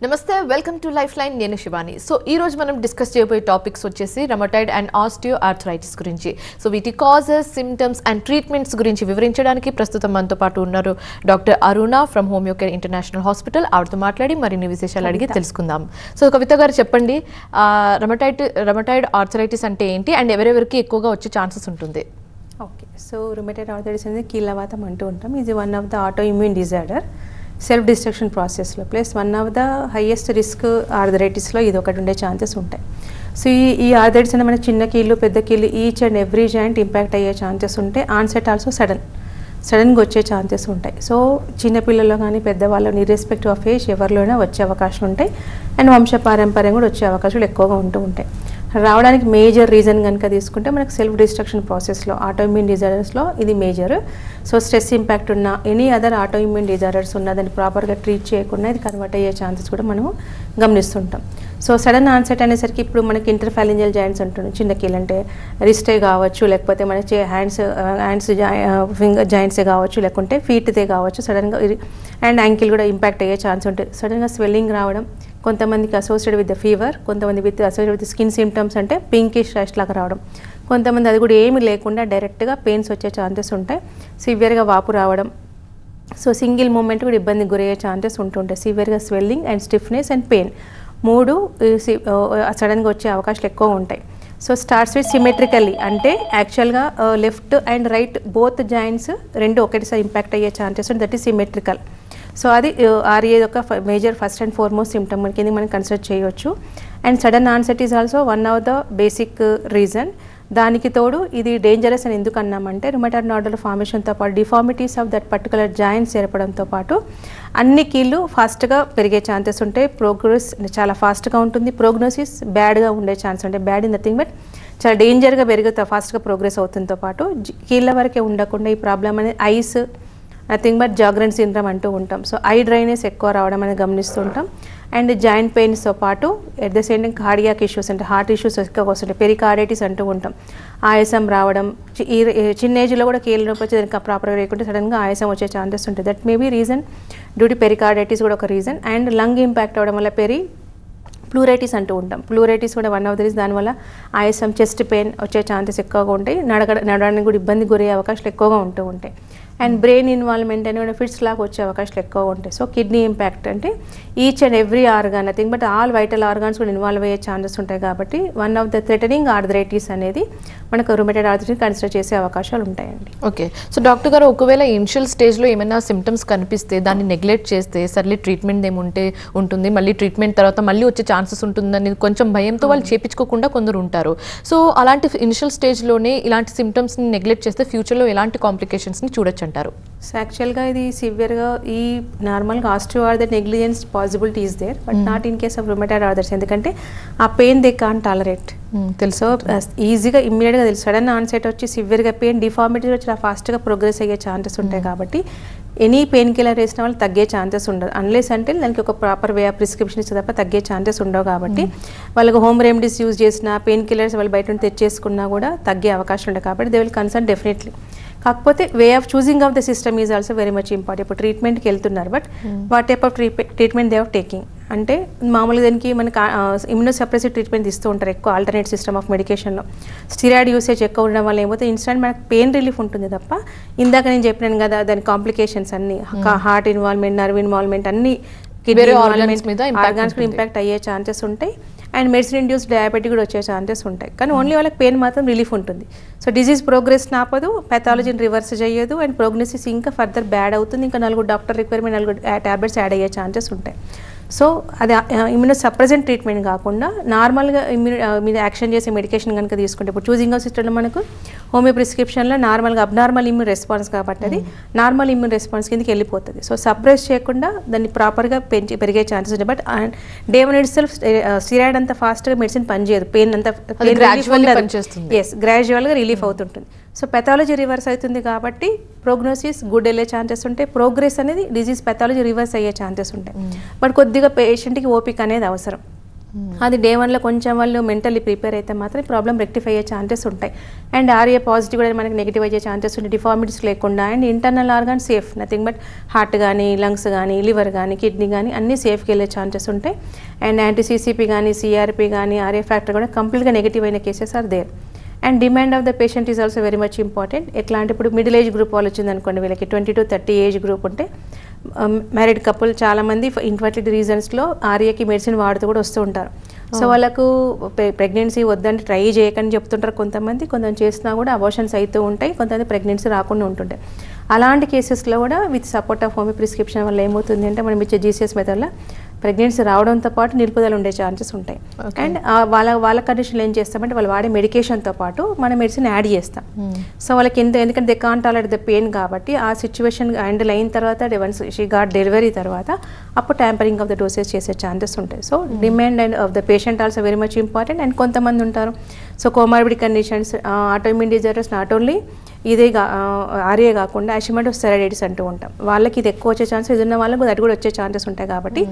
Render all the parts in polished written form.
నమస్తే welcome to life line నేను Shivani. So ఈ రోజు మనం డిస్కస్ చేయబోయే టాపిక్స్ వచ్చేసి రమటాయిడ్ అండ్ ఆస్టియో ఆర్థరైటిస్ గురించి. సో వీటి కాజెస్, సిమ్టమ్స్ అండ్ ట్రీట్మెంట్స్ గురించి వివరించడానికి ప్రస్తుతం మనతో పాటు ఉన్నారు doctor Aruna from Homeocare international hospital. ఆవిడతో మాట్లాడి మరిన్ని విశేషాలు అడిగి తెలుసుకుందాం. సో కవిత గారు చెప్పండి, రమటాయిడ్ ఆర్థరైటిస్ అంటే ఏంటి అండ్ ఎవరెవరికి ఎక్కువగా వచ్చే ఛాన్సెస్ ఉంటుంది? ఓకే, సో రుమటైడ్ ఆర్థరైటిస్ అనేది కీళ్ళవాతం అంటూ ఉంటాం. ఇది one of the autoimmune disorder, self destruction ప్రాసెస్లో, plus one of the highest risk ఆర్థరైటిస్లో ఇది ఒకటి ఉండే ఛాన్సెస్ ఉంటాయి. సో ఈ ఆర్థరైటిస్ అనేది మన చిన్న కీళ్ళు, పెద్ద కీళ్ళు, each and every joint impact అయ్యే ఛాన్సెస్ ఉంటాయి. ఆన్సెట్ ఆల్సో సడన్గా వచ్చే ఛాన్సెస్ ఉంటాయి. సో చిన్నపిల్లల్లో కానీ పెద్దవాళ్ళు ఇర్రెస్పెక్టివ్ ఆఫ్ ఏజ్ ఎవరిలోనైనా వచ్చే అవకాశాలు ఉంటాయి. అండ్ వంశపారంపర్యం కూడా వచ్చే అవకాశాలు ఎక్కువగా ఉంటూ ఉంటాయి. రావడానికి మేజర్ రీజన్ కనుక తీసుకుంటే మనకు సెల్ఫ్ డిస్ట్రక్షన్ ప్రాసెస్లో, ఆటోఇమ్యూన్ డిజార్డర్స్లో ఇది మేజర్. సో స్ట్రెస్ ఇంపాక్ట్ ఉన్న ఎనీ అదర్ ఆటోఇమ్యూన్ డిజార్డర్స్ ఉన్న దాన్ని ప్రాపర్గా ట్రీట్ చేయకుండా ఇది కన్వర్ట్ అయ్యే ఛాన్సెస్ కూడా మనము గమనిస్తుంటాం. సో సడన్ ఆన్సెట్ అనేసరికి ఇప్పుడు మనకి ఇంటర్ఫాలింజియల్ జాయింట్స్ అంటున్నాం, చిన్న కీళ్ళు అంటే రిస్టే కావచ్చు, లేకపోతే మన హ్యాండ్స్ ఫింగర్ జాయింట్సే కావచ్చు, లేకుంటే ఫీట్దే కావచ్చు. సడన్గా అండ్ యాంకిల్ కూడా ఇంపాక్ట్ అయ్యే ఛాన్స్ ఉంటుంది. సడన్గా స్వెల్లింగ్ రావడం, కొంతమందికి అసోసియేటెడ్ విత్ ద ఫీవర్, కొంతమంది with associated with skin symptoms అంటే పింకిష్ ర్యాష్ లాగా రావడం, కొంతమంది అది కూడా ఏమి లేకుండా డైరెక్ట్గా పెయిన్స్ వచ్చే ఛాన్సెస్ ఉంటాయి. సివియర్గా వాపు రావడం, సో సింగిల్ మూమెంట్ కూడా ఇబ్బందికి గురయ్యే ఛాన్సెస్ ఉంటుంటాయి. సివియర్గా swelling and stiffness and pain మూడు సడన్గా వచ్చే అవకాశాలు ఎక్కువ ఉంటాయి. సో స్టార్ట్స్ విత్ సిమెట్రికల్లీ అంటే యాక్చువల్గా left and right both joints రెండు ఒకటిసారి ఇంపాక్ట్ అయ్యే ఛాన్సెస్ ఉంటాయి. That is symmetrical. సో అది ఆర్ఏ యొక్క major first and foremost symptom కింద మనం కన్సిడర్ చేయవచ్చు. And sudden onset is also one of the basic reason. దానికి తోడు ఇది డేంజరస్ అని ఎందుకు అన్నామంటే రుమటాయిడ్ నాడల్ ఫార్మేషన్తో పాటు deformities of that particular joints ఏర్పడంతో పాటు అన్ని కీళ్ళు ఫాస్ట్గా పెరిగే ఛాన్సెస్ ఉంటాయి. ప్రోగ్రెస్ చాలా ఫాస్ట్గా ఉంటుంది. ప్రోగ్నోసిస్ బ్యాడ్గా ఉండే ఛాన్స్ ఉంటాయి. బ్యాడ్ ఇన్ నథింగ్ బట్ చాలా డేంజర్గా పెరుగుతా ఫాస్ట్గా ప్రోగ్రెస్ అవుతుందో పాటు కీళ్ళ వరకే ఉండకుండా ఈ ప్రాబ్లం అనేది ఐస్, నథింగ్ బట్ జాగ్రెంట్ సిండ్రోమ్ అంటూ ఉంటాం. సో ఐ డ్రైనెస్ ఎక్కువ రావడం అనేది గమనిస్తుంటాం. అండ్ జాయింట్ పెయిన్స్తో పాటు at the same time cardiac issues అంటే హార్ట్ ఇష్యూస్ ఎక్కువ వస్తుంటాయి. పెరికార్డైటిస్ అంటూ ఉంటాం. ఆయాసం రావడం, చిన్న ఏజ్లో కూడా కీళ్ళ నొప్పి వచ్చి దానికి ప్రాపర్గా లేకుంటే సడన్గా ఆయాసం వచ్చే ఛాన్సెస్ ఉంటాయి. That may be reason due to pericarditis కూడా ఒక రీజన్. అండ్ లంగ్ ఇంపాక్ట్ అవ్వడం వల్ల ప్లూరైటిస్ అంటూ ఉంటాం. ప్లూరైటిస్ కూడా వన్ ఆఫ్ ద రీజన్. దానివల్ల ఆయాసం, చెస్ట్ పెయిన్ వచ్చే ఛాన్సెస్ ఎక్కువగా ఉంటాయి. నడవడానికి కూడా ఇబ్బంది గురయ్యే అవకాశాలు ఎక్కువగా ఉంటూ ఉంటాయి. అండ్ బ్రెయిన్ ఇన్వాల్వ్మెంట్ అని ఫిట్స్ లాగా వచ్చే అవకాశాలు ఎక్కువగా ఉంటాయి. సో కిడ్నీ ఇంపాక్ట్ అంటే each and every organ, nothing but all vital organs కూడా ఇన్వాల్వ్ అయ్యే ఛాన్సెస్ ఉంటాయి. కాబట్టి one of the threatening arthritis అనేది మనకు రుమటాయిడ్ ఆర్థరైటిస్ కన్సిడర్ చేసే అవకాశాలు ఉంటాయండి. ఓకే, సో డాక్టర్ గారు ఒకవేళ ఇనిషియల్ స్టేజ్లో ఏమైనా సిమ్టమ్స్ కనిపిస్తే దాన్ని నెగ్లెక్ట్ చేస్తే సర్లే ట్రీట్మెంట్ ఉంటుంది, మళ్ళీ ట్రీట్మెంట్ తర్వాత మళ్ళీ వచ్చే ఛాన్సెస్ ఉంటుందని కొంచెం భయంతో వాళ్ళు చేపించుకోకుండా కొందరు ఉంటారు. సో అలాంటి ఇనిషియల్ స్టేజ్లోనే ఇలాంటి సిమ్టమ్స్ని నెగ్లెక్ట్ చేస్తే ఫ్యూచర్లో ఎలాంటి కాంప్లికేషన్స్ని చూడొచ్చు అంటారు? సో యాక్చువల్గా ఇది సివియర్గా ఈ నార్మల్గా osteoarthritis negligence possibility is there, but not in case of rheumatoid arthritis. ఎందుకంటే ఆ పెయిన్ దే కాంట్ టాలరేట్. తెలుసు ఈజీగా ఇమ్మీడియట్గా తెలుసు. సడన్ ఆన్సెట్ వచ్చి సివియర్గా పెయిన్, డిఫార్మిటీ వచ్చి ఫాస్ట్గా ప్రోగ్రెస్ అయ్యే ఛాన్సెస్ ఉంటాయి. కాబట్టి ఎనీ పెయిన్ కిల్లర్ వేసిన వాళ్ళు తగ్గే ఛాన్సెస్ ఉండదు. అన్లెస్ అంటే దానికి ఒక ప్రాపర్ వే ఆఫ్ ప్రిస్క్రిప్షన్ ఇస్తే తప్ప తగ్గే ఛాన్సెస్ ఉండవు. కాబట్టి వాళ్ళకి హోమ్ రెమెడీస్ యూజ్ చేసిన పెయిన్ కిల్లర్స్ వాళ్ళు బయట నుండి తెచ్చేసుకున్నా కూడా తగ్గే అవకాశం ఉంటాయి. కాబట్టి దే విల్ కన్సర్న్ డెఫినెట్లీ. కాకపోతే way of choosing of the system is also very much important. ఇప్పుడు ట్రీట్మెంట్కి వెళ్తున్నారు, but what type of treatment they are taking అంటే మామూలుగా దానికి మనకి ఇమ్యూనోసప్రెసివ్ ట్రీట్మెంట్ ఇస్తూ ఉంటారు ఎక్కువ ఆల్టర్నేట్ సిస్టమ్ ఆఫ్ మెడికేషన్లో. స్టిరాయిడ్ యూసేజ్ ఎక్కువ ఉండడం వల్ల ఏమవుతుంది, ఇన్స్టెంట్ మనకు పెయిన్ రిలీఫ్ ఉంటుంది తప్ప ఇందాక నేను చెప్పినాను కదా దాని కాంప్లికేషన్స్ అన్ని హార్ట్ ఇన్వాల్వ్మెంట్, నర్వ్ ఇన్వాల్వ్మెంట్, అన్ని కిడ్నీ ఆర్గాన్స్ కూడా ఇంపాక్ట్ అయ్యే ఛాన్సెస్ ఉంటాయి. అండ్ మెడిసిన్ ఇండ్యూస్ డయాబెటిక్ కూడా వచ్చే ఛాన్సెస్ ఉంటాయి. కానీ ఓన్లీ వాళ్ళకి పెయిన్ మాత్రం రిలీఫ్ ఉంటుంది. సో డిజీజ్ ప్రోగ్రెస్ నాపదు, పెథాలజీని రివర్స్ చేయదు, అండ్ ప్రోగ్నోసిస్ ఇంకా ఫర్దర్ బ్యాడ్ అవుతుంది. ఇంకా 4 డాక్టర్ రిక్వైర్మెంట్ 4 టాబ్లెట్స్ యాడ్ అయ్యే ఛాన్సెస్ ఉంటాయి. సో అది ఇమ్యూనో సప్రెసెంట్ ట్రీట్మెంట్ కాకుండా నార్మల్గా మీద యాక్షన్ చేసే మెడికేషన్ కనుక తీసుకుంటే, ఇప్పుడు చూసింగ్ ఆఫ్ సిస్టంలో మనకు హోమియో ప్రిస్క్రిప్షన్లో నార్మల్గా అబ్నార్మల్ ఇమ్యూన్ రెస్పాన్స్ కాబట్టి అది నార్మల్ ఇమ్యూన్ రెస్పాన్స్ కిందకి వెళ్ళిపోతుంది. సో సప్రెస్ చేయకుండా దాన్ని ప్రాపర్గా పెరిగే ఛాన్సెస్ ఉంటాయి. But day one it self steroid అంత ఫాస్ట్గా మెడిసిన్ పనిచేయదు. పెయిన్ అంతా గ్రాడ్యువల్గా రిలీఫ్ అవుతుంటుంది. సో పెథాలజీ రివర్స్ అవుతుంది కాబట్టి ప్రోగ్నోసిస్ గుడ్ వెళ్ళే ఛాన్సెస్ ఉంటాయి. ప్రోగ్రెస్ అనేది డిజీజ్ పెథాలజీ రివర్స్ అయ్యే ఛాన్సెస్ ఉంటాయి. బట్ కొద్దిగా పేషెంట్కి ఓపిక అనేది అవసరం. అది డే 1లో కొంచెం వాళ్ళు మెంటల్లీ ప్రిపేర్ అయితే మాత్రం ప్రాబ్లం రెక్టిఫై అయ్యే ఛాన్సెస్ ఉంటాయి. అండ్ ఆర్ఏ పాజిటివ్ కూడా మనకి నెగిటివ్ అయ్యే ఛాన్సెస్ ఉంటాయి, డిఫార్మిటీస్ లేకుండా. And internal organ safe, nothing but heart కానీ, లంగ్స్ కానీ, లివర్ కానీ, కిడ్నీ కానీ అన్నీ సేఫ్కి వెళ్ళే ఛాన్సెస్ ఉంటాయి. అండ్ యాంటీ CCP కానీ, CRP కానీ, ఆర్ఏ ఫ్యాక్టర్ కూడా కంప్లీట్గా నెగిటివ్ అయిన cases are there. And demand of the patient is also very much important. ఎట్లా అంటే ఇప్పుడు మిడిల్ ఏజ్ గ్రూప్ వాళ్ళు వచ్చింది అనుకోండి, వీళ్ళకి 20 to 30 ఏజ్ గ్రూప్ ఉంటే, మ్యారీడ్ కపుల్ చాలామంది ఇన్ఫర్టిలిటీ రీజన్స్లో ఆర్ఏకి మెడిసిన్ వాడుతూ కూడా వస్తూ ఉంటారు. సో వాళ్ళకు ప్రెగ్నెన్సీ వద్దంటే ట్రై చేయకని చెప్తుంటారు కొంతమంది చేసినా కూడా అబార్షన్స్ అవుతూ ఉంటాయి, కొంతమంది ప్రెగ్నెన్సీ రాకుండా ఉంటుంటాయి. అలాంటి కేసెస్లో కూడా with support of homeo prescription వల్ల ఏమవుతుంది అంటే మనం ఇచ్చే GCS మెథడ్లో ప్రెగ్నెన్సీ రావడంతో పాటు నిలుపుదల ఉండే ఛాన్సెస్ ఉంటాయి. అండ్ వాళ్ళ కండిషన్లో ఏం చేస్తామంటే వాళ్ళు వాడే మెడికేషన్తో పాటు మన మెడిసిన్ యాడ్ చేస్తాం. సో వాళ్ళకి ఎందుకంటే they can't tolerate the pain కాబట్టి ఆ సిచ్యువేషన్ హ్యాండిల్ అయిన తర్వాత వన్స్ షీ గాట్ డెలివరీ తర్వాత అప్పుడు ట్యాంపరింగ్ ఆఫ్ ద డోసెస్ చేసే ఛాన్సెస్ ఉంటాయి. So demand and of the patient also very much important. And కొంతమంది ఉంటారు so comorbid conditions, autoimmune disorders, not only ఇదే ఆర్ఏ కాకుండా అషిమటోస్ థైరాయిడైటిస్ అంటూ ఉంటాం. వాళ్ళకి ఇది ఎక్కువ వచ్చే ఛాన్సెస్, ఇది ఉన్న వాళ్ళకి అది కూడా వచ్చే ఛాన్సెస్ ఉంటాయి. కాబట్టి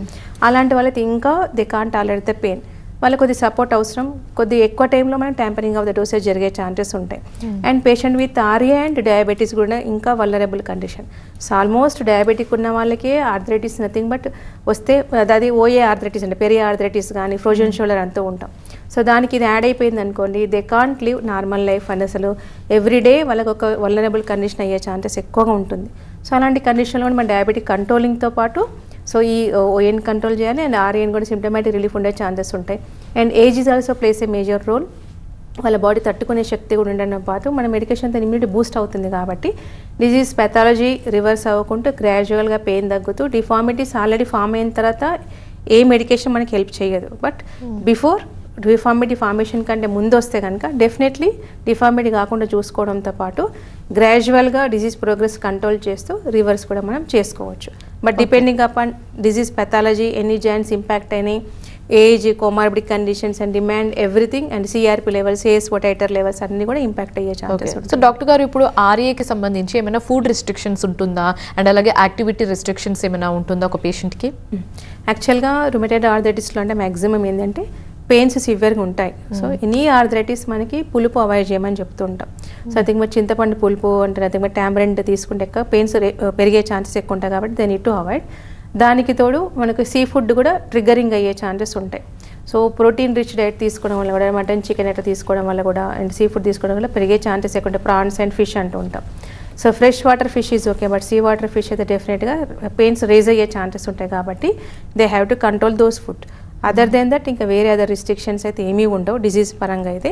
అలాంటి వాళ్ళకి ఇంకా they can't tolerate the pain, వాళ్ళకి కొద్ది సపోర్ట్ అవసరం. కొద్ది ఎక్కువ టైంలో మనం ట్యాంపరింగ్ ఆఫ్ ద డోసేజ్ జరిగే ఛాన్సెస్ ఉంటాయి. And patient with RA and diabetes కూడా ఇంకా vulnerable condition. So almost diabetic ఉన్న వాళ్ళకి ఆర్థరైటిస్ నథింగ్ బట్ వస్తే అది ఓఏ ఆర్థరైటిస్ అంటే పెరి ఆర్థరైటిస్ కానీ ఫ్రోజన్ షోల్డర్ అంటూ ఉంటాం. సో దానికి ఇది యాడ్ అయిపోయింది అనుకోండి, they can't live normal life అని అసలు ఎవ్రీడే వాళ్ళకి ఒక వల్నరబుల్ కండిషన్ అయ్యే ఛాన్సెస్ ఎక్కువగా ఉంటుంది. సో అలాంటి కండిషన్లో మన డయాబెటిక్ కంట్రోలింగ్తో పాటు సో ఈ ఓఎన్ కంట్రోల్ చేయాలి అండ్ ఆర్ఏన్ కూడా సిమ్టమాటిక్ రిలీఫ్ ఉండే ఛాన్సెస్ ఉంటాయి. And age is also places a major role. వాళ్ళ బాడీ తట్టుకునే శక్తి కూడా ఉండడం పాటు మన మెడికేషన్తో ఇమ్యూనిటీ బూస్ట్ అవుతుంది కాబట్టి డిజీజ్ పెథాలజీ రివర్స్ అవ్వకుండా గ్రాడ్యువల్గా పెయిన్ తగ్గుతూ డిఫార్మిటీస్ ఆల్రెడీ ఫామ్ అయిన తర్వాత ఏ మెడికేషన్ మనకి హెల్ప్ చేయదు. బట్ బిఫోర్ డిఫార్మిటీ ఫార్మేషన్ కంటే ముందు వస్తే కనుక డెఫినెట్లీ డిఫార్మిటీ కాకుండా చూసుకోవడంతో పాటు గ్రాడ్యువల్గా డిజీజ్ ప్రోగ్రెస్ కంట్రోల్ చేస్తూ రివర్స్ కూడా మనం చేసుకోవచ్చు. But depending upon disease pathology, any joints impact అయినాయి, age, comorbid conditions and demand everything and CRP levels, ASO titer levels అన్ని కూడా ఇంపాక్ట్ అయ్యే ఛాన్సెస్ ఉంటుంది. సో డాక్టర్ గారు ఇప్పుడు ఆర్ఏకి సంబంధించి ఏమైనా ఫుడ్ రిస్ట్రిక్షన్స్ ఉంటుందా అండ్ అలాగే యాక్టివిటీ రిస్ట్రిక్షన్స్ ఏమైనా ఉంటుందా ఒక పేషెంట్కి? యాక్చువల్గా రుమటైడ్ ఆర్థరైటిస్లో అంటే మ్యాక్సిమం ఏంటంటే పెయిన్స్ సివియర్గా ఉంటాయి. సో ఎనీ ఆర్థరైటిస్ మనకి పులుపు అవాయిడ్ చేయమని చెప్తుంటాం. సో అతికి మరి చింతపండు పులుపు అంటే అతికి మరి టామరెంట్ తీసుకుంటే ఎక్కువ పెయిన్స్ పెరిగే ఛాన్సెస్ ఎక్కువ ఉంటాయి కాబట్టి దే నీడ్ టు అవాయిడ్. దానికి తోడు మనకు సీ ఫుడ్ కూడా ట్రిగ్గరింగ్ అయ్యే ఛాన్సెస్ ఉంటాయి. సో ప్రోటీన్ రిచ్ డైట్ తీసుకోవడం వల్ల కూడా మటన్, చికెన్ అట్లా తీసుకోవడం వల్ల కూడా అండ్ సీ ఫుడ్ తీసుకోవడం వల్ల పెరిగే ఛాన్సెస్ ఎక్కువ ఉంటాయి. ప్రాన్స్ అండ్ ఫిష్ అంటూ ఉంటాం. So fresh water fish is okay, but sea water fish అయితే డెఫినెట్గా పెయిన్స్ రేజ్ అయ్యే ఛాన్సెస్ ఉంటాయి కాబట్టి they have to control those food. Other than that ఇంకా వేరే అదర్ రిస్ట్రిక్షన్స్ అయితే ఏమీ ఉండవు డిజీజ్ పరంగా అయితే.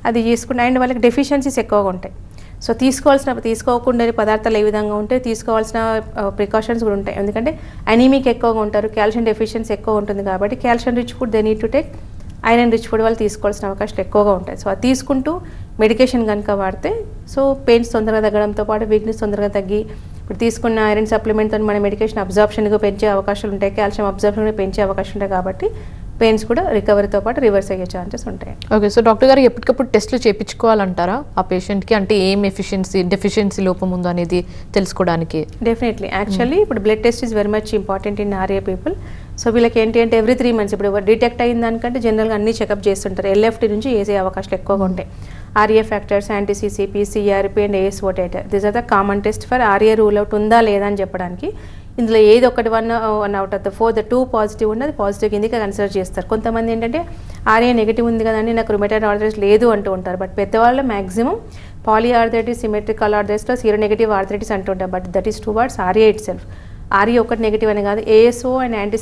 అది తీసుకుంటే అండ్ వాళ్ళకి డెఫిషియన్సీస్ ఎక్కువగా ఉంటాయి. సో తీసుకోకుండా పదార్థాలు ఏ విధంగా ఉంటే తీసుకోవాల్సిన ప్రికాషన్స్ కూడా ఉంటాయి. ఎందుకంటే అనీమిక్ ఎక్కువగా ఉంటారు, కాల్షియం డెఫిషియన్సీ ఎక్కువ ఉంటుంది కాబట్టి calcium rich food they need to take, iron rich food వాళ్ళు తీసుకోవాల్సిన అవకాశాలు ఎక్కువగా ఉంటాయి. సో అది తీసుకుంటూ మెడికేషన్ కనుక వాడితే సో పెయిన్స్ తొందరగా తగ్గడంతో పాటు వీక్నెస్ తొందరగా తగ్గి ఇప్పుడు తీసుకున్న ఐరన్ సప్లిమెంట్తో మన మెడికేషన్ అబ్జార్ప్షన్గా పెంచే అవకాశాలు ఉంటాయి, కాల్షియం అబ్జార్ప్షన్ కూడా పెంచే అవకాశం ఉంటాయి కాబట్టి పెయిన్స్ కూడా రికవరీతో పాటు రివర్స్ అయ్యే ఛాన్సెస్ ఉంటాయి. ఓకే, సో డాక్టర్ గారు ఎప్పటికప్పుడు టెస్ట్లు చేయించుకోవాలంటారా ఆ పేషెంట్కి? అంటే ఏం డెఫిషియన్సీ లోపం ఉందో అనేది తెలుసుకోవడానికి? డెఫినెట్లీ. యాక్చువల్లీ ఇప్పుడు blood test is very much important in RA people. So వీళ్ళకి ఏంటి అంటే ఎవ్రీ 3 months ఇప్పుడు డిటెక్ట్ అయిన దానికంటే జనరల్గా అన్ని చెకప్ చేస్తుంటారు. LFT నుంచి వేసే అవకాశాలు ఎక్కువగా ఉంటాయి. RA factors, anti CCP, CRP and ASO titer, this are the common test for RA rule out ఉందా లేదా అని చెప్పడానికి. ఇందులో ఏది ఒకటి 1 out of the 4 the 2 positive ఉన్నది పాజిటివ్ కిందకి కన్సిడర్ చేస్తారు. కొంతమంది ఏంటంటే ఆర్ఏ నెగిటివ్ ఉంది కదండి నాకు రుమటైడ్ ఆర్థరైటిస్ లేదు అంటూ ఉంటారు. బట్ పెద్దవాళ్ళు మ్యాక్సిమం పాలీ ఆర్థరైటిస్, సిమెట్రికల్ ఆర్థరైటిస్లో సీరోనెగటివ్ ఆర్థరైటిస్ అంటుంటారు. But that is towards RA itself. RA ఒకటి నెగిటివ్ అని కాదు, ASO and anti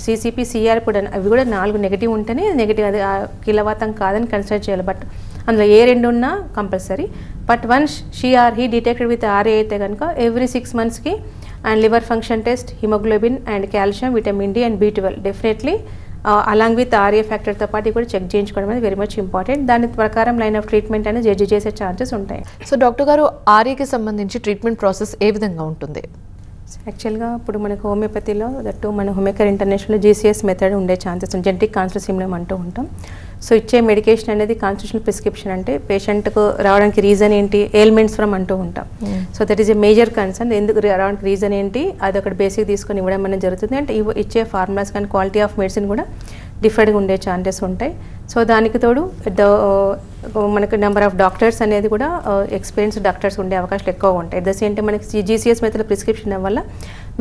CCP, CRP కూడా అవి కూడా 4 నెగిటివ్ ఉంటేనే నెగిటివ్, అది కీలవాతం కాదని కన్సిడర్ చేయాలి. బట్ అందులో ఏ 2 ఉన్నా compulsory. But once she or he detected with RA అయితే కనుక ఎవ్రీ 6 monthsకి and liver function test, haemoglobin and calcium, vitamin D and B12 definitely along with RA ఫ్యాక్టర్తో పాటు కూడా చెక్ చేయించుకోవడం అనేది వెరీ మచ్ ఇంపార్టెంట్. దాని ప్రకారం లైన్ ఆఫ్ ట్రీట్మెంట్ అనేది జడ్జి చేసే ఛాన్సెస్ ఉంటాయి. సో డాక్టర్ గారు ఆర్ఏకి సంబంధించి ట్రీట్మెంట్ ప్రాసెస్ ఏ విధంగా ఉంటుంది? యాక్చువల్గా ఇప్పుడు మనకు హోమియోపతిలో దట్టు మన హోమియోకేర్ ఇంటర్నేషనల్ GCS మెథడ్ ఉండే ఛాన్సెస్ జెనెటిక్ కాన్సర్ సిమ్టమ్ అంటూ ఉంటాం. సో ఇచ్చే మెడికేషన్ అనేది కాన్స్టిట్యూషనల్ ప్రిస్క్రిప్షన్ అంటే పేషెంట్కు రావడానికి రీజన్ ఏంటి, ఎయిల్మెంట్స్ ఫ్రమ్ అంటూ ఉంటాం. So that is a major concern. ఎందుకు రావడానికి రీజన్ ఏంటి అది ఒకటి బేసిక్ తీసుకొని ఇవ్వడం అనేది జరుగుతుంది. అంటే ఇచ్చే ఫార్ములాస్ కానీ క్వాలిటీ ఆఫ్ మెడిసిన్ కూడా డిఫరెంట్గా ఉండే ఛాన్సెస్ ఉంటాయి. సో దానికి తోడు మనకు నెంబర్ ఆఫ్ డాక్టర్స్ అనేది కూడా ఎక్స్పీరియన్స్డ్ డాక్టర్స్ ఉండే అవకాశాలు ఎక్కువ ఉంటాయి. అట్ ద సేమ్ టైం మనకి జీసీఎస్ మెథడ్ ప్రిస్క్రిప్షన్ వల్ల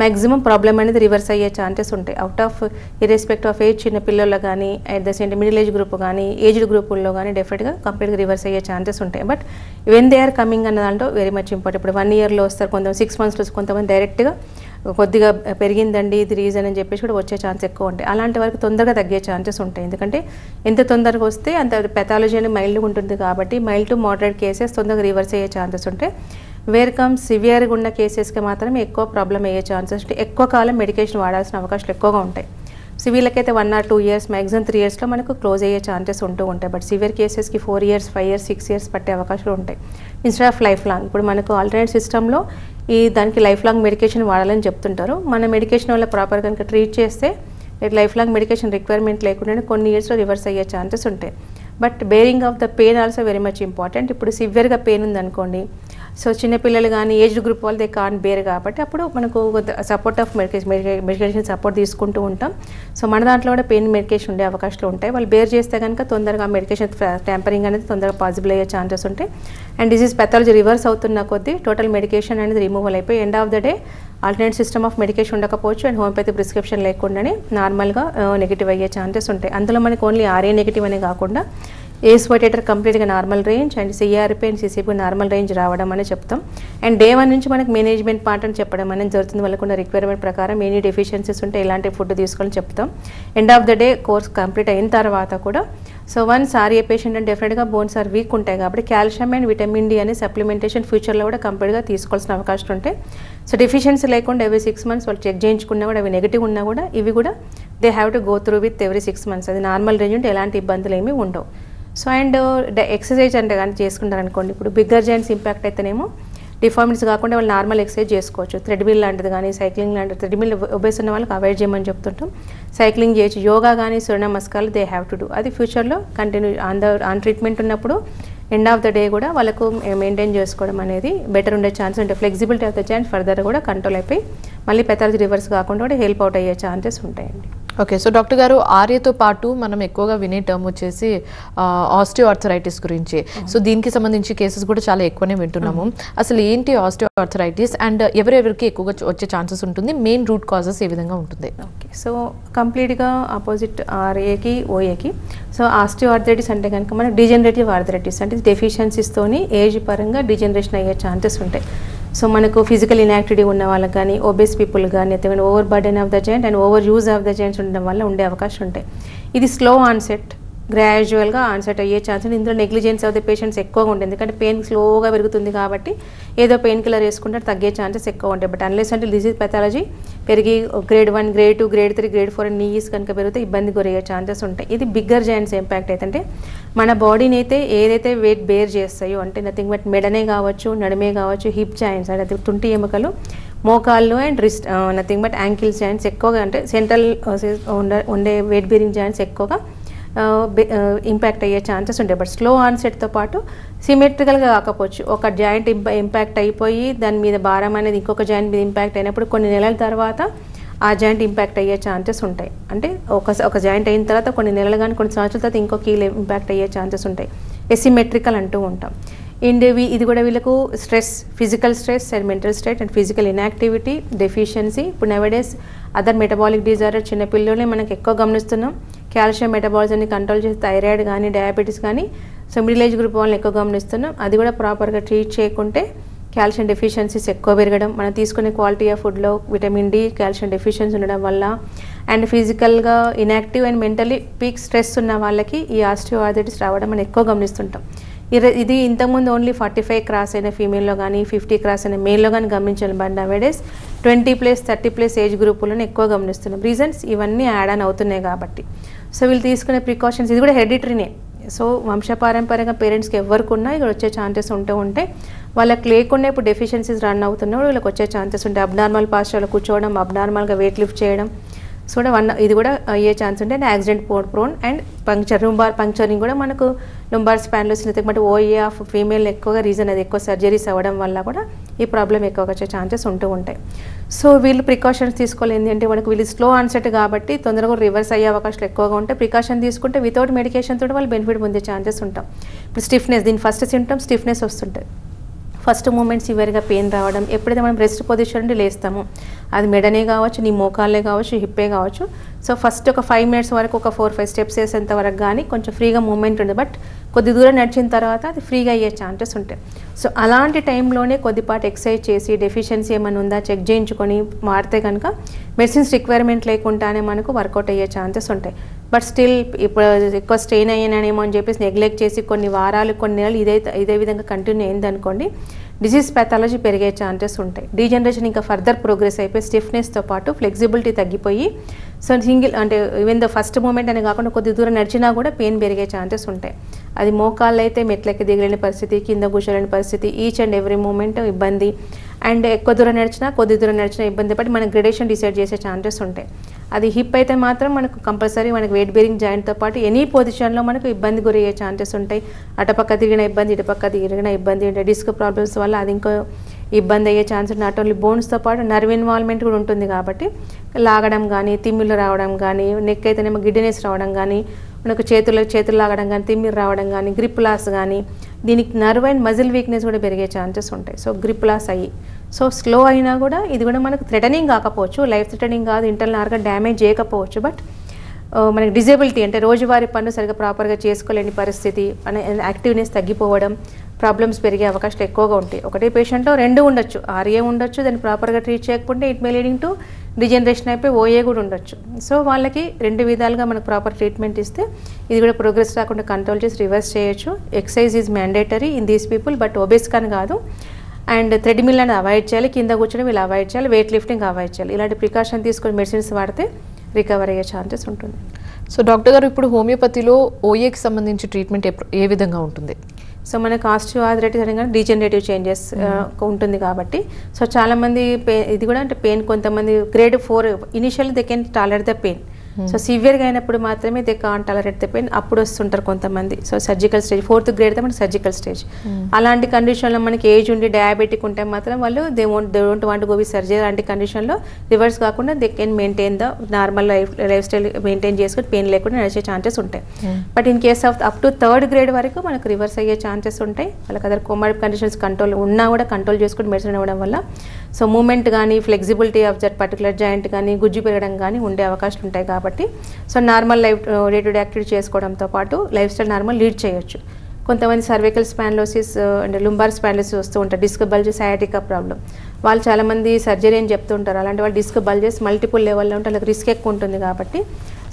మ్యాక్సిమం ప్రాబ్లమ్ అనేది రివర్స్ అయ్యే ఛాన్సెస్ ఉంటాయి. Out of irrespect of age, చిన్న పిల్లల్లో కానీ at the same time middle age group కానీ ఏజ్డ్ గ్రూపుల్లో కానీ డెఫినెట్గా కంప్లీట్గా రివర్స్ అయ్యే ఛాన్సెస్ ఉంటాయి. But when they are coming అన్న దాంట్లో వెరీ మచ్ ఇంపార్టెంట్. ఇప్పుడు 1 yearలో వస్తారు, కొంతమంది 6 monthsలో, కొంతమంది డైరెక్ట్గా కొద్దిగా పెరిగిందండి ఇది రీజన్ అని చెప్పేసి కూడా వచ్చే ఛాన్స్ ఎక్కువ ఉంటాయి. అలాంటి వరకు తొందరగా తగ్గే ఛాన్సెస్ ఉంటాయి. ఎందుకంటే ఎంత తొందరగా వస్తే అంత పెథాలజీ అనేది మైల్డ్గా ఉంటుంది కాబట్టి మైల్డ్ టు మోడరేట్ కేసెస్ తొందరగా రివర్స్ అయ్యే ఛాన్సెస్ ఉంటాయి. వేర్ కమ్స్ సివియర్గా ఉన్న కేసెస్కి మాత్రమే ఎక్కువ ప్రాబ్లం అయ్యే ఛాన్సెస్ ఉంటాయి. ఎక్కువ కాలం మెడికేషన్ వాడాల్సిన అవకాశాలు ఎక్కువగా ఉంటాయి. సివియర్లకైతే 1 or 2 years, మ్యాక్సిమం 3 yearsలో మనకు క్లోజ్ అయ్యే ఛాన్సెస్ ఉంటూ ఉంటాయి. బట్ సివియర్ కేసెస్కి 4 years, 5 years, 6 years పట్టే అవకాశాలు ఉంటాయి. ఇన్స్టెడ్ ఆఫ్ లైఫ్ లాంగ్, ఇప్పుడు మనకు ఆల్టర్నేట్ సిస్టంలో దానికి లైఫ్ లాంగ్ మెడికేషన్ వాడాలని చెప్తుంటారు. మన మెడికేషన్ వల్ల ప్రాపర్ కనుక ట్రీట్ చేస్తే లైఫ్ లాంగ్ మెడికేషన్ రిక్వైర్మెంట్ లేకుండా కొన్ని ఇయర్స్లో రివర్స్ అయ్యే ఛాన్సెస్ ఉంటాయి. But bearing of the pain also very much important. ఇప్పుడు సివియర్గా పెయిన్ ఉందనుకోండి, సో చిన్నపిల్లలు కానీ ఏజ్డ్ గ్రూప్ వాళ్ళు దే కాన్ బేర్ కాబట్టి అప్పుడు మనకు సపోర్ట్ ఆఫ్ మెడికేషన్ సపోర్ట్ తీసుకుంటూ ఉంటాం. సో మన దాంట్లో కూడా పెయిన్ మెడికేషన్ ఉండే అవకాశాలు ఉంటాయి. వాళ్ళు బేర్ చేస్తే కనుక తొందరగా మెడికేషన్ ట్యాంపరింగ్ అనేది తొందరగా పాసిబుల్ అయ్యే ఛాన్సెస్ ఉంటాయి. అండ్ డిసీజ్ పెథాలజీ రివర్స్ అవుతున్న కొద్దీ టోటల్ మెడికేషన్ అనేది రిమూవల్ అయిపోయి end of the day alternate system of medication ఉండకపోవచ్చు అండ్ హోమియోపతి ప్రిస్క్రిప్షన్ లేకుండానే నార్మల్గా నెగిటివ్ అయ్యే ఛాన్సెస్ ఉంటాయి. అందులో మనకి ఓన్లీ RA నెగిటివ్ అనే కాకుండా ఏస్వై టైటర్ కంప్లీట్గా normal range and CRP and CCP normal range రావడం అని చెప్తాం. అండ్ డే 1 నుంచి మనకి మేనేజ్మెంట్ పార్ట్ అని చెప్పడం అనేది జరుగుతుంది. వాళ్ళకున్న రిక్వైర్మెంట్ ప్రకారం ఎనీ డెఫిషియన్సీస్ ఉంటే ఇలాంటి ఫుడ్ తీసుకోవాలని చెప్తాం. End of the day course complete అయిన తర్వాత కూడా సో వన్స్ RA పేషెంట్ అంటే డెఫినెట్గా బోన్స్ ఆర్ వీక్ ఉంటాయి కాబట్టి కాల్షియం అండ్ విటమిన్ D అనే సప్లిమెంటేషన్ ఫ్యూచర్లో కూడా కంప్లీట్గా తీసుకోవాల్సిన అవకాశాలు ఉంటాయి. సో డెఫిషియన్సీ లేకుండా every 6 months వాళ్ళు చెక్ చేయించుకున్నా కూడా అవి నెగిటివ్ ఉన్నా కూడా ఇవి కూడా they have to go through with every 6 months. అది నార్మల్ రేంజ్ ఉంటే ఎలాంటి ఇబ్బందులు ఏమీ ఉండవు. సో అండ్ ఎక్సర్సైజ్ అంటే కానీ చేసుకుంటారు అనుకోండి, ఇప్పుడు బిగ్గర్ జాయింట్స్ ఇంపాక్ట్ అయితేనేమో డిఫార్మిటీస్ కాకుండా వాళ్ళు నార్మల్ ఎక్సర్సైజ్ చేసుకోవచ్చు. థ్రెడ్మిల్ లాంటిది కానీ సైక్లింగ్ లాంటిది, థ్రెడ్మిల్ ఒబేస్ ఉన్న వాళ్ళకి అవాయిడ్ చేయమని చెప్తుంటాం. సైక్లింగ్ చేయొచ్చు, యోగా కానీ సూర్య నమస్కారాలు దే హ్యావ్ టు డూ. అది ఫ్యూచర్లో కంటిన్యూ ఆన్ ట్రీట్మెంట్ ఉన్నప్పుడు ఎండ్ ఆఫ్ ద డే కూడా వాళ్ళకు మెయింటైన్ చేసుకోవడం అనేది బెటర్ ఉండే ఛాన్స్ ఉంటాయి. Flexibility of the joint further కూడా కంట్రోల్ అయిపోయి మళ్ళీ పెథాలజీ రివర్స్ కాకుండా కూడా హెల్ప్ అవుట్ అయ్యే ఛాన్సెస్ ఉంటాయండి. ఓకే, సో డాక్టర్ గారు RAతో పాటు మనం ఎక్కువగా వినే టర్మ్ వచ్చేసి ఆస్టియోఆర్థరైటిస్ గురించి. సో దీనికి సంబంధించి కేసెస్ కూడా చాలా ఎక్కువనే వింటున్నాము. అసలు ఏంటి ఆస్టియోఆర్థరైటిస్ అండ్ ఎవరెవరికి ఎక్కువగా వచ్చే ఛాన్సెస్ ఉంటుంది, మెయిన్ రూట్ కాజెస్ ఏ విధంగా ఉంటుంది? ఓకే, సో కంప్లీట్గా ఆపోజిట్ RAకి OAకి. సో ఆస్టియోఆర్థరైటిస్ అంటే కనుక మనకు డిజనరేటివ్ ఆర్థరైటిస్ అంటే డెఫిషియన్సీస్తోని ఏజ్ పరంగా డిజనరేషన్ అయ్యే ఛాన్సెస్ ఉంటాయి. సో మనకు ఫిజికల్ ఇన్యాక్టివిటీ ఉన్న వాళ్ళకి కానీ ఒబేస్ పీపుల్ కానీ అయితే over burden of the joint and over use of the joints ఉండడం వల్ల ఉండే అవకాశం ఉంటాయి. ఇది స్లో ఆన్సెట్, గ్రాడ్యువల్గా ఆన్సెట్ అయ్యే ఛాన్స్. ఇందులో నెగ్లిజెన్స్ ఆఫ్ ద పేషెంట్స్ ఎక్కువగా ఉంటుంది. ఎందుకంటే పెయిన్ స్లోగా పెరుగుతుంది కాబట్టి ఏదో పెయిన్ కిల్లర్ వేసుకుంటే తగ్గే ఛాన్సెస్ ఎక్కువ ఉంటాయి. బట్ అన్లెస్ అంటే డిసీజ్ పెథాలజీ పెరిగి grade 1, grade 2, grade 3, grade 4 knees కనుక పెరిగితే ఇబ్బంది గురయ్యే ఛాన్సెస్ ఉంటాయి. ఇది బిగ్గర్ జాయింట్స్ ఇంపాక్ట్ అయితే మన బాడీని అయితే ఏదైతే వెయిట్ బేర్ చేస్తాయో అంటే నథింగ్ బట్ మెడనే కావచ్చు, నడుమే కావచ్చు, హిప్ జాయింట్స్ అంటే తుంటి ఎముకలు, మోకాళ్ళు and wrist nothing but ankle joints ఎక్కువగా అంటే సెంట్రల్ ఉండే వెయిట్ బేరింగ్ జాయింట్స్ ఎక్కువగా ఇంపాక్ట్ అయ్యే ఛాన్సెస్ ఉంటాయి. బట్ స్లో ఆన్సెట్తో పాటు సిమెట్రికల్గా కాకపోవచ్చు. ఒక జాయింట్ ఇంపాక్ట్ అయిపోయి దాని మీద భారం అనేది ఇంకొక జాయింట్ మీద ఇంపాక్ట్ అయినప్పుడు కొన్ని నెలల తర్వాత ఆ జాయింట్ ఇంపాక్ట్ అయ్యే ఛాన్సెస్ ఉంటాయి. అంటే ఒక జాయింట్ అయిన తర్వాత కొన్ని నెలలు కానీ కొన్ని సంవత్సరాల తర్వాత ఇంకో కీ ఇంపాక్ట్ అయ్యే ఛాన్సెస్ ఉంటాయి. ఎసిమెట్రికల్ అంటూ ఉంటాం. అండ్ ఇది కూడా వీళ్ళకు stress, physical stress and mental stress and physical inactivity, deficiency. ఇప్పుడు నవడేస్ అదర్ మెటబాలిక్ డిజార్డర్ చిన్నపిల్లలే మనకు ఎక్కువ గమనిస్తున్నాం. కాల్షియం మెటబాలిజంని కంట్రోల్ చేసే థైరాయిడ్ కానీ డయాబెటీస్ కానీ సో మిడిల్ ఏజ్ గ్రూప్ వాళ్ళని ఎక్కువ గమనిస్తున్నాం. అది కూడా ప్రాపర్గా ట్రీట్ చేయకుంటే కాల్షియం డెఫిషియన్సీస్ ఎక్కువ పెరగడం, మనం తీసుకునే క్వాలిటీ ఆఫ్ ఫుడ్లో విటమిన్ D, కాల్షియం డెఫిషియన్సీ ఉండడం వల్ల అండ్ ఫిజికల్గా inactive and mentally peak stress ఉన్న వాళ్ళకి ఈ ఆస్టియోఆర్థరైటిస్ రావడం మనం ఎక్కువ గమనిస్తుంటాం. ఇది ఇంతకుముందు ఓన్లీ 45 క్రాస్ అయిన ఫీమేల్లో కానీ 50 క్రాస్ అయిన మేల్లో కానీ గమనించాలి. బట్ నవేడేస్ 20+, 30+ ఏజ్ గ్రూపులను ఎక్కువ గమనిస్తున్నాం. రీజన్స్ ఇవన్నీ యాడ్ ఆన్ అవుతున్నాయి కాబట్టి. సో వీళ్ళు తీసుకునే ప్రికాషన్స్ ఇది కూడా హెరిడిటరీనే. సో వంశపారంపర్యంగా పేరెంట్స్కి ఎవరికి ఉన్నా ఇక్కడ వచ్చే ఛాన్సెస్ ఉంటూ ఉంటాయి. వాళ్ళకి లేకుండా ఇప్పుడు డెఫిషియన్సీస్ రన్ అవుతున్నప్పుడు వీళ్ళకి వచ్చే ఛాన్సెస్ ఉంటాయి. అబ్నార్మల్ పాస్చర్లో కూర్చోవడం, అబ్నార్మల్గా వెయిట్ లిఫ్ట్ చేయడం, సో ఇది కూడా అయ్యే ఛాన్స్ ఉంటే యాక్సిడెంట్ ప్రోన్ అండ్ లుంబార్ పంక్చరింగ్ కూడా మనకు లుంబార్ స్పాండిలోసిస్ లేకపోతే ఓఏ ఆఫ్ ఫీమేల్ ఎక్కువగా రీజన్ అది ఎక్కువ సర్జరీస్ అవ్వడం వల్ల కూడా ఈ ప్రాబ్లం ఎక్కువగా వచ్చే ఛాన్సెస్ ఉంటూ ఉంటాయి. సో వీళ్ళు ప్రికాషన్స్ తీసుకోలేదు అంటే మనకు వీళ్ళు స్లో ఆన్సెట్ కాబట్టి తొందరగా రివర్స్ అయ్యే అవకాశాలు ఎక్కువగా ఉంటాయి. ప్రికాషన్ తీసుకుంటే వితౌట్ మెడికేషన్ తోటి వాళ్ళు బెనిఫిట్ పొందే ఛాన్సెస్ ఉంటాం. ఇప్పుడు స్టిఫ్నెస్, దీని ఫస్ట్ సిమ్టమ్ స్టిఫ్నెస్ వస్తుంటుంది. ఫస్ట్ మూమెంట్ సివియర్గా పెయిన్ రావడం, ఎప్పుడైతే మనం రెస్ట్ పొజిషన్ నుండి లేస్తామో అది మెడనే కావచ్చు, నీ మోకాళ్ళే కావచ్చు, హిప్పే కావచ్చు. సో ఫస్ట్ ఒక 5 minutes వరకు ఒక 4-5 steps వేసేంత వరకు కానీ కొంచెం ఫ్రీగా మూమెంట్ ఉంది. బట్ కొద్ది దూరం నడిచిన తర్వాత అది ఫ్రీగా అయ్యే ఛాన్సెస్ ఉంటాయి. సో అలాంటి టైంలోనే కొద్దిపాటి ఎక్సర్సైజ్ చేసి డెఫిషియన్సీ ఏమైనా ఉందా చెక్ చేయించుకొని మారితే కనుక మెడిసిన్స్ రిక్వైర్మెంట్ లేకుండానే మనకు వర్కౌట్ అయ్యే ఛాన్సెస్ ఉంటాయి. బట్ స్టిల్ ఇప్పుడు ఎక్కువ స్ట్రెయిన్ అయ్యానేమో అని చెప్పేసి నెగ్లెక్ట్ చేసి కొన్ని వారాలు కొన్ని నెలలు ఇదే విధంగా కంటిన్యూ అయిందనుకోండి, డిజీజ్ ప్యాథాలజీ పెరిగే ఛాన్సెస్ ఉంటాయి. డీజనరేషన్ ఇంకా ఫర్దర్ ప్రోగ్రెస్ అయిపోయి స్టిఫ్నెస్తో పాటు ఫ్లెక్సిబిలిటీ తగ్గిపోయి సో సింగిల్ అంటే ఈవెన్ ద ఫస్ట్ మూమెంట్ అని కాకుండా కొద్ది దూరం నడిచినా కూడా పెయిన్ పెరిగే ఛాన్సెస్ ఉంటాయి. అది మోకాళ్ళు అయితే మెట్లకి దిగలేని పరిస్థితి, కింద కూర్చోలేని పరిస్థితి, ఈచ్ అండ్ ఎవ్రీ మూమెంట్ ఇబ్బంది. అండ్ ఎక్కువ దూరం నడిచినా కొద్ది దూరం నడిచినా ఇబ్బంది పడి మనం గ్రెడేషన్ డిసైడ్ చేసే ఛాన్సెస్ ఉంటాయి. అది హిప్ అయితే మాత్రం మనకు కంపల్సరీ మనకు వెయిట్ బేరింగ్ జాయింట్తో పాటు ఎనీ పొజిషన్లో మనకు ఇబ్బంది గురయ్యే ఛాన్సెస్ ఉంటాయి. అటుపక్క తిరిగిన ఇబ్బంది, ఇటుపక్క తిరిగిన ఇబ్బంది ఉంటాయి. డిస్క్ ప్రాబ్లమ్స్ వల్ల అది ఇంకో ఇబ్బంది అయ్యే ఛాన్స్. నాట్ ఓన్లీ బోన్స్తో పాటు నర్వ్ ఇన్వాల్వ్మెంట్ కూడా ఉంటుంది కాబట్టి లాగడం కానీ, తిమ్మిళ్ళు రావడం కానీ, నెక్ అయితేనేమో గిడ్డినెస్ రావడం కానీ, మనకు చేతులు లాగడం కానీ, తిమ్మిళ్ళు రావడం కానీ, గ్రిప్ లాస్ కానీ, దీనికి నర్వ్ అండ్ మజిల్ వీక్నెస్ కూడా పెరిగే ఛాన్సెస్ ఉంటాయి. సో గ్రిప్ లాస్ అయ్యి సో స్లో అయినా కూడా ఇది కూడా మనకు థ్రెటనింగ్ కాకపోవచ్చు, లైఫ్ థ్రెటనింగ్ కాదు, ఇంటర్నల్ ఆర్గన్ డ్యామేజ్ చేయకపోవచ్చు. బట్ మనకి డిజేబిలిటీ అంటే రోజువారీ పనులు సరిగ్గా ప్రాపర్గా చేసుకోలేని పరిస్థితి, యాక్టివ్నెస్ తగ్గిపోవడం, ప్రాబ్లమ్స్ పెరిగే అవకాశాలు ఎక్కువగా ఉంటాయి. ఒకటే పేషెంట్లో 2 ఉండొచ్చు, ఆర్ఏ ఉండొచ్చు, దాన్ని ప్రాపర్గా ట్రీట్ చేయకపోతే it may leading to degeneration అయిపోయి ఓఏ కూడా ఉండొచ్చు. సో వాళ్ళకి 2 విధాలుగా మనకు ప్రాపర్ ట్రీట్మెంట్ ఇస్తే ఇది కూడా ప్రోగ్రెస్ రాకుండా కంట్రోల్ చేసి రివర్స్ చేయొచ్చు. Exercise is mandatory in these people, but obese కానీ కాదు. అండ్ థ్రెడ్మిల్ అని అవాయిడ్ చేయాలి, కింద కూర్చొని వీళ్ళు అవాయిడ్ చేయాలి, వెయిట్ లిఫ్టింగ్ అవాయిడ్ చేయాలి. ఇలాంటి ప్రికాషన్ తీసుకొని మెడిసిన్స్ వాడితే రికవర్ అయ్యే ఛాన్సెస్ ఉంటుంది. సో డాక్టర్ గారు ఇప్పుడు హోమియోపతిలో ఓఏకి సంబంధించి ట్రీట్మెంట్ ఏ విధంగా ఉంటుంది? సో మనకు ఆస్టియోఆర్థరైటిస్ అనగా డీజనరేటివ్ చేంజెస్ ఉంటుంది కాబట్టి సో చాలామంది ఇది కూడా అంటే పెయిన్ కొంతమంది grade 4 initially they can tolerate the pain. So సివియర్గా అయినప్పుడు మాత్రమే they can't tolerate the pain, అప్పుడు వస్తుంటారు కొంతమంది. So surgical stage 4th grade అయితే మనకి సర్జికల్ స్టేజ్. అలాంటి కండిషన్లో మనకి ఏజ్ ఉండి డయాబెటిక్ ఉంటే మాత్రం వాళ్ళు they don't want go with surgery. అలాంటి కండిషన్లో రివర్స్ కాకుండా they can maintain the normal life style maintain చేసుకుని పెయిన్ లేకుండా నడిచే ఛాన్సెస్ ఉంటాయి. But in case of up to 3rd grade వరకు మనకు రివర్స్ అయ్యే ఛాన్సెస్ ఉంటాయి. వాళ్ళకి అదర్ కోమార్బిడ్ కండిషన్స్ కంట్రోల్ ఉన్నా కూడా కంట్రోల్ చేసుకుని మెడిసిన్ ఇవ్వడం వల్ల సో మూమెంట్ కానీ, flexibility of that particular joint కానీ, గుజ్జు పెరగడం కానీ ఉండే అవకాశాలు ఉంటాయి. కాబట్టి so normal life day to day activity చేసుకోవడంతో పాటు లైఫ్ స్టైల్ నార్మల్ లీడ్ చేయొచ్చు. కొంతమంది సర్వికల్ స్పాండిలోసిస్ అంటే లుంబార్ స్పాండిలోసిస్ వస్తూ ఉంటారు, డిస్క్ బల్జ్, సయాటికా ప్రాబ్లం. వాళ్ళు చాలామంది సర్జరీ అని చెప్తుంటారు. అలాంటి వాళ్ళు డిస్క్ బల్జెస్ మల్టిపుల్ లెవెల్లో ఉంటే వాళ్ళకి రిస్క్ ఎక్కువ ఉంటుంది. కాబట్టి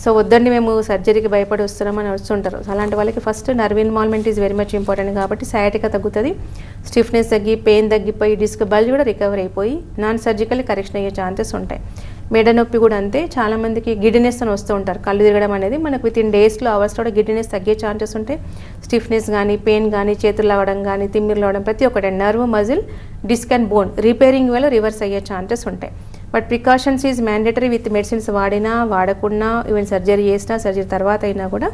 సో వద్దండి మేము సర్జరీకి భయపడి వస్తున్నామని వస్తుంటారు. అలాంటి వాళ్ళకి first nerve involvement is very much important. కాబట్టి సయాటికా తగ్గుతుంది, స్టిఫ్నెస్ తగ్గి, పెయిన్ తగ్గిపోయి, డిస్క్ బల్జ్ కూడా రికవర్ అయిపోయి నాన్ సర్జికల్ కరెక్షన్ అయ్యే ఛాన్సెస్ ఉంటాయి. మెడ నొప్పి కూడా అంతే, చాలామందికి గిడ్డినెస్ అని వస్తూ ఉంటారు. కళ్ళు తిరగడం అనేది మనకు వితిన్ డేస్లో అవర్స్లో కూడా గిడ్డినెస్ తగ్గే ఛాన్సెస్ ఉంటాయి. స్టిఫ్నెస్ కానీ, పెయిన్ కానీ, చేతులు లావడం కానీ, తిమ్మిర్లు అవడం ప్రతి ఒక్కటి nerve, muscle, disc and bone repairing వల్ల రివర్స్ అయ్యే ఛాన్సెస్ ఉంటాయి. But precautions is mandatory with medicines వాడినా వాడకున్నా, ఈవెన్ సర్జరీ చేసినా సర్జరీ తర్వాత అయినా కూడా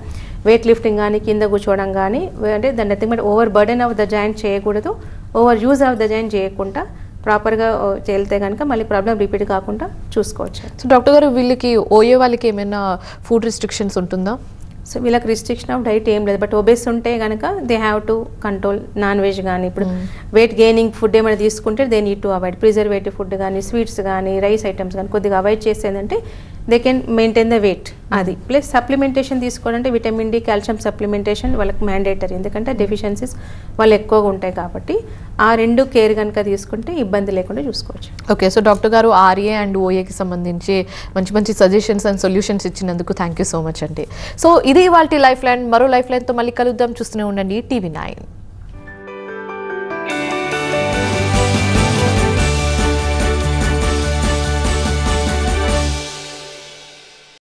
వెయిట్ లిఫ్టింగ్ కానీ, కింద కూర్చోవడం కానీ, అంటే దాని nothing but overburden of the joint చేయకూడదు, overuse of the joint చేయకుండా ప్రాపర్గా చేస్తే కనుక మళ్ళీ ప్రాబ్లం రిపీట్ కాకుండా చూసుకోవచ్చు. సో డాక్టర్ గారు వీళ్ళకి ఓఏ వాళ్ళకి ఏమైనా ఫుడ్ రిస్ట్రిక్షన్స్ ఉంటుందా? సో వీళ్ళకి రిస్ట్రిక్షన్ ఆఫ్ డైట్ ఏం లేదు. బట్ ఒబేస్ ఉంటే కనుక they have to control non veg కానీ, ఇప్పుడు వెయిట్ గెయినింగ్ ఫుడ్ ఏమైనా తీసుకుంటే they need to avoid. Preservative food కానీ, స్వీట్స్ కానీ, రైస్ ఐటమ్స్ కానీ కొద్దిగా అవాయిడ్ చేసేదంటే they can maintain the weight. అది ప్లస్ సప్లిమెంటేషన్ తీసుకోవాలంటే విటమిన్ డి, కాల్షియం సప్లిమెంటేషన్ వాళ్ళకి మ్యాండేటరీ. ఎందుకంటే డెఫిషియన్సీస్ వాళ్ళు ఎక్కువగా ఉంటాయి కాబట్టి ఆ 2 కేర్ కనుక తీసుకుంటే ఇబ్బంది లేకుండా చూసుకోవచ్చు. ఓకే, సో డాక్టర్ గారు ఆర్ఏ అండ్ ఓఏకి సంబంధించి మంచి మంచి సజెషన్స్ అండ్ సొల్యూషన్స్ ఇచ్చినందుకు థ్యాంక్ యూ సో మచ్ అండి. సో ఇది ఇవాల్టి లైఫ్ లైన్. మరో లైఫ్ లైన్తో మళ్ళీ కలుద్దాం. చూస్తూనే ఉండండి TV9.